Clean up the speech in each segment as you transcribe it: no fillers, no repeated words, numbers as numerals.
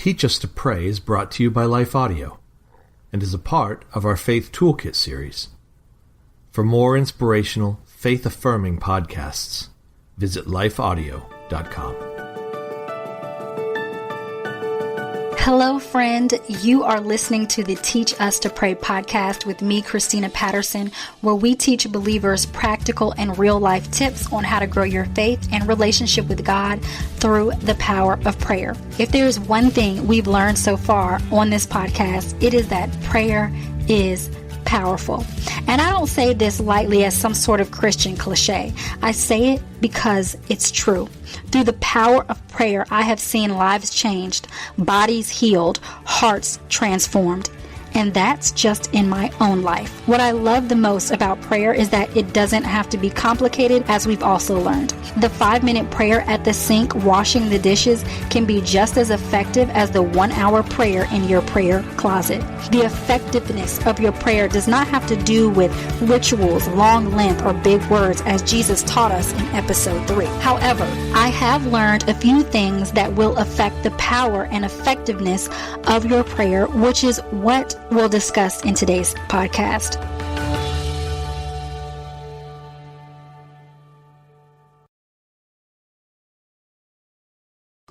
Teach Us to Pray is brought to you by Life Audio and is a part of our Faith Toolkit series. For more inspirational, faith-affirming podcasts, visit lifeaudio.com. Hello, friend. You are listening to the Teach Us to Pray podcast with me, Christina Patterson, where we teach believers practical and real-life tips on how to grow your faith and relationship with God through the power of prayer. If there's one thing we've learned so far on this podcast, it is that prayer is powerful. And I don't say this lightly as some sort of Christian cliche. I say it because it's true. Through the power of prayer, I have seen lives changed, bodies healed, hearts transformed. And that's just in my own life. What I love the most about prayer is that it doesn't have to be complicated, as we've also learned. The 5-minute prayer at the sink washing the dishes can be just as effective as the 1-hour prayer in your prayer closet. The effectiveness of your prayer does not have to do with rituals, long length, or big words, as Jesus taught us in episode 3. However, I have learned a few things that will affect the power and effectiveness of your prayer, which is what we'll discuss in today's podcast.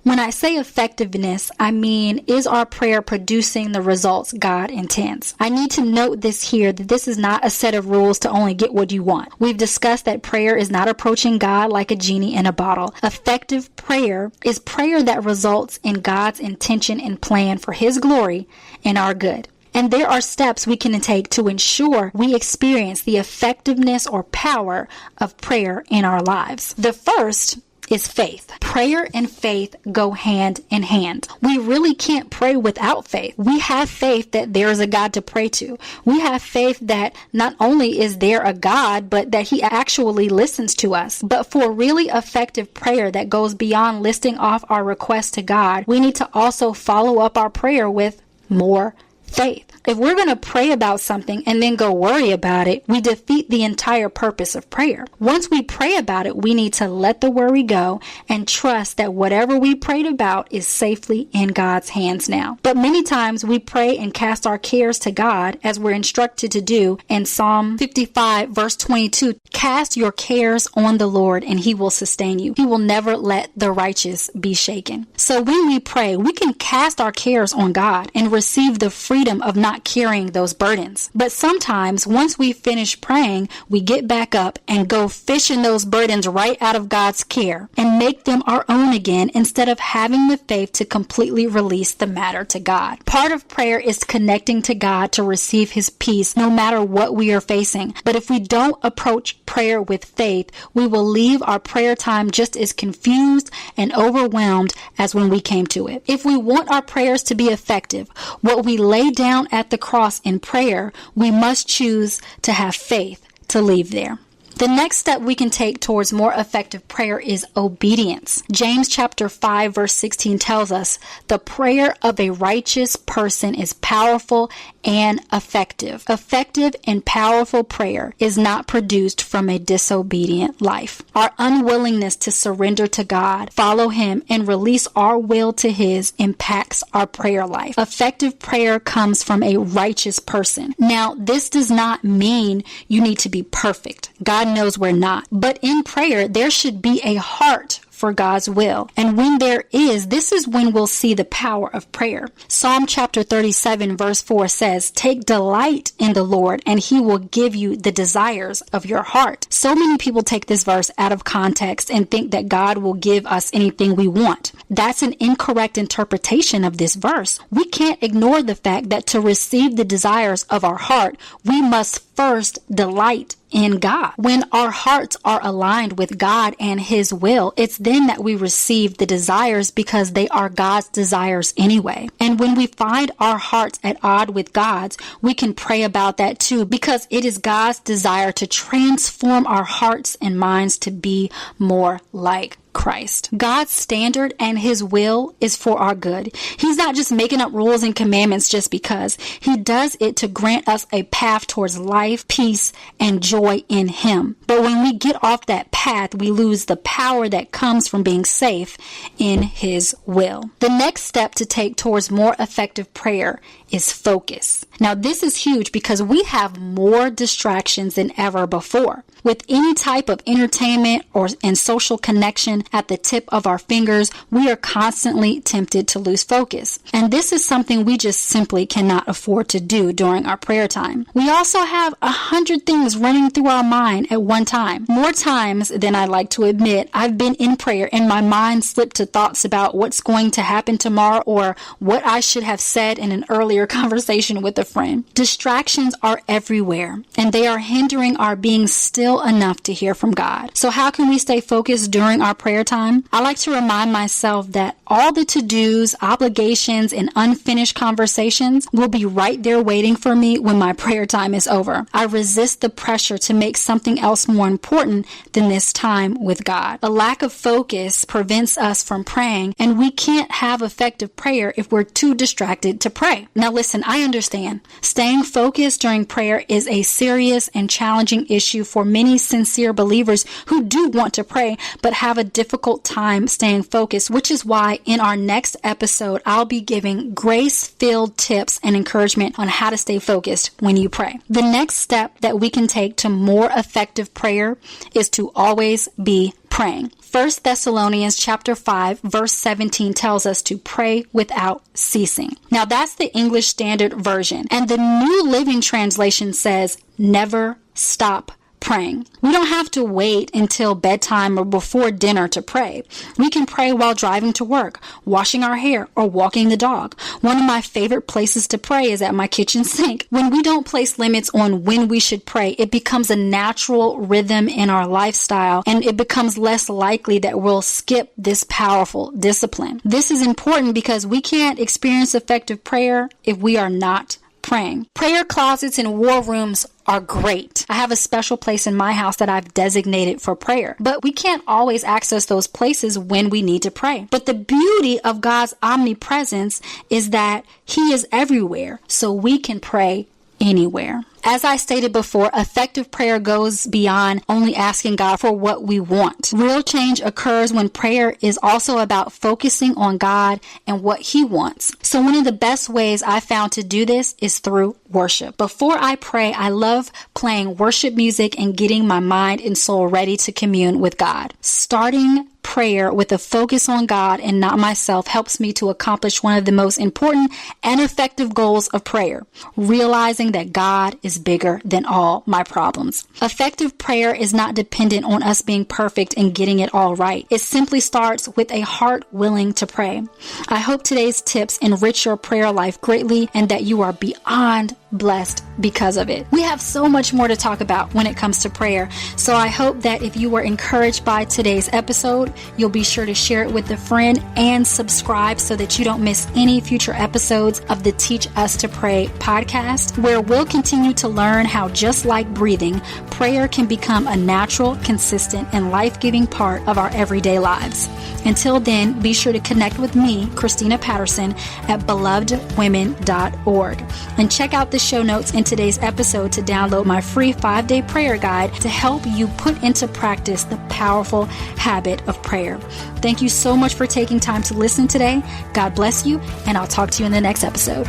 When I say effectiveness, I mean, is our prayer producing the results God intends? I need to note this here, that this is not a set of rules to only get what you want. We've discussed that prayer is not approaching God like a genie in a bottle. Effective prayer is prayer that results in God's intention and plan for His glory and our good. And there are steps we can take to ensure we experience the effectiveness or power of prayer in our lives. The first is faith. Prayer and faith go hand in hand. We really can't pray without faith. We have faith that there is a God to pray to. We have faith that not only is there a God, but that He actually listens to us. But for really effective prayer that goes beyond listing off our requests to God, we need to also follow up our prayer with more faith. If we're going to pray about something and then go worry about it, we defeat the entire purpose of prayer. Once we pray about it, we need to let the worry go and trust that whatever we prayed about is safely in God's hands now. But many times we pray and cast our cares to God, as we're instructed to do in Psalm 55 verse 22. Cast your cares on the Lord and He will sustain you. He will never let the righteous be shaken. So when we pray, we can cast our cares on God and receive the freedom of not carrying those burdens. But sometimes once we finish praying, we get back up and go fishing those burdens right out of God's care and make them our own again, instead of having the faith to completely release the matter to God. Part of prayer is connecting to God to receive His peace no matter what we are facing. But if we don't approach prayer with faith, we will leave our prayer time just as confused and overwhelmed as when we came to it. If we want our prayers to be effective, what we lay down at the cross in prayer, we must choose to have faith to leave there. The next step we can take towards more effective prayer is obedience. James chapter 5 verse 16 tells us, the prayer of a righteous person is powerful and effective. Effective and powerful prayer is not produced from a disobedient life. Our unwillingness to surrender to God, follow Him, and release our will to His impacts our prayer life. Effective prayer comes from a righteous person. Now, this does not mean you need to be perfect. God knows we're not. But in prayer, there should be a heart for God's will. And when there is, this is when we'll see the power of prayer. Psalm chapter 37 verse 4 says, take delight in the Lord and He will give you the desires of your heart. So many people take this verse out of context and think that God will give us anything we want. That's an incorrect interpretation of this verse. We can't ignore the fact that to receive the desires of our heart, we must first delight in God. When our hearts are aligned with God and His will, it's then that we receive the desires, because they are God's desires anyway. And when we find our hearts at odds with God's, we can pray about that too, because it is God's desire to transform our hearts and minds to be more like Christ. God's standard and his will is for our good. He's not just making up rules and commandments just because. He does it to grant us a path towards life, peace, and joy in him. But when we get off that path, we lose the power that comes from being safe in his will. The next step to take towards more effective prayer is focus. Now, this is huge because we have more distractions than ever before. With any type of entertainment and social connection at the tip of our fingers, we are constantly tempted to lose focus. And this is something we just simply cannot afford to do during our prayer time. We also have 100 things running through our mind at one time. More times than I like to admit, I've been in prayer and my mind slipped to thoughts about what's going to happen tomorrow or what I should have said in an earlier conversation with a friend. Distractions are everywhere and they are hindering our being still enough to hear from God. So how can we stay focused during our prayer time? I like to remind myself that all the to-dos, obligations, and unfinished conversations will be right there waiting for me when my prayer time is over. I resist the pressure to make something else more important than this time with God. A lack of focus prevents us from praying, and we can't have effective prayer if we're too distracted to pray. Now listen, I understand. Staying focused during prayer is a serious and challenging issue for many sincere believers who do want to pray but have a difficult time staying focused, which is why in our next episode I'll be giving grace-filled tips and encouragement on how to stay focused when you pray. The next step that we can take to more effective prayer is to always be praying. 1 Thessalonians chapter 5 verse 17 tells us to pray without ceasing. Now that's the English Standard Version, and the New Living Translation says never stop praying. We don't have to wait until bedtime or before dinner to pray. We can pray while driving to work, washing our hair, or walking the dog. One of my favorite places to pray is at my kitchen sink. When we don't place limits on when we should pray, it becomes a natural rhythm in our lifestyle, and it becomes less likely that we'll skip this powerful discipline. This is important because we can't experience effective prayer if we are not praying. Prayer closets and war rooms are great. I have a special place in my house that I've designated for prayer, but we can't always access those places when we need to pray. But the beauty of God's omnipresence is that He is everywhere, so we can pray anywhere. As I stated before, effective prayer goes beyond only asking God for what we want. Real change occurs when prayer is also about focusing on God and what He wants. So one of the best ways I found to do this is through worship. Before I pray, I love playing worship music and getting my mind and soul ready to commune with God. Starting prayer with a focus on God and not myself helps me to accomplish one of the most important and effective goals of prayer, realizing that God is bigger than all my problems. Effective prayer is not dependent on us being perfect and getting it all right. It simply starts with a heart willing to pray. I hope today's tips enrich your prayer life greatly and that you are beyond blessed because of it. We have so much more to talk about when it comes to prayer, so I hope that if you were encouraged by today's episode, you'll be sure to share it with a friend and subscribe so that you don't miss any future episodes of the Teach Us to Pray podcast, where we'll continue to learn how, just like breathing, prayer can become a natural, consistent, and life-giving part of our everyday lives. Until then, be sure to connect with me, Christina Patterson, at belovedwomen.org, and check out the show notes in today's episode to download my free 5-day prayer guide to help you put into practice the powerful habit of prayer. Thank you so much for taking time to listen today. God bless you, and I'll talk to you in the next episode.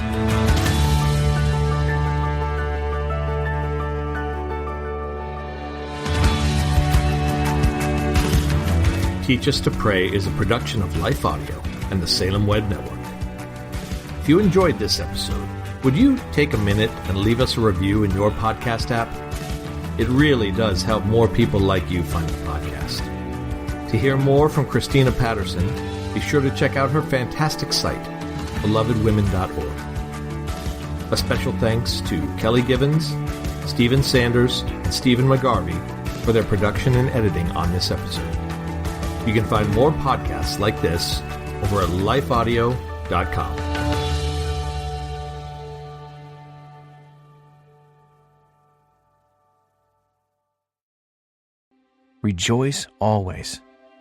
Teach Us to Pray is a production of Life Audio and the Salem Web Network. If you enjoyed this episode, would you take a minute and leave us a review in your podcast app? It really does help more people like you find the podcast. To hear more from Christina Patterson, be sure to check out her fantastic site, belovedwomen.org. A special thanks to Kelly Givens, Stephen Sanders, and Stephen McGarvey for their production and editing on this episode. You can find more podcasts like this over at lifeaudio.com. Rejoice always.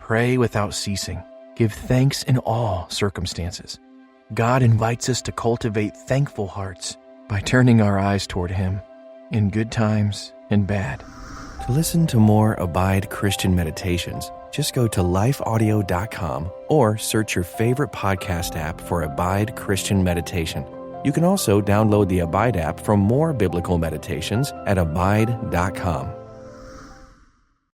Pray without ceasing. Give thanks in all circumstances. God invites us to cultivate thankful hearts by turning our eyes toward Him in good times and bad. To listen to more Abide Christian Meditations, just go to lifeaudio.com or search your favorite podcast app for Abide Christian Meditation. You can also download the Abide app for more biblical meditations at abide.com.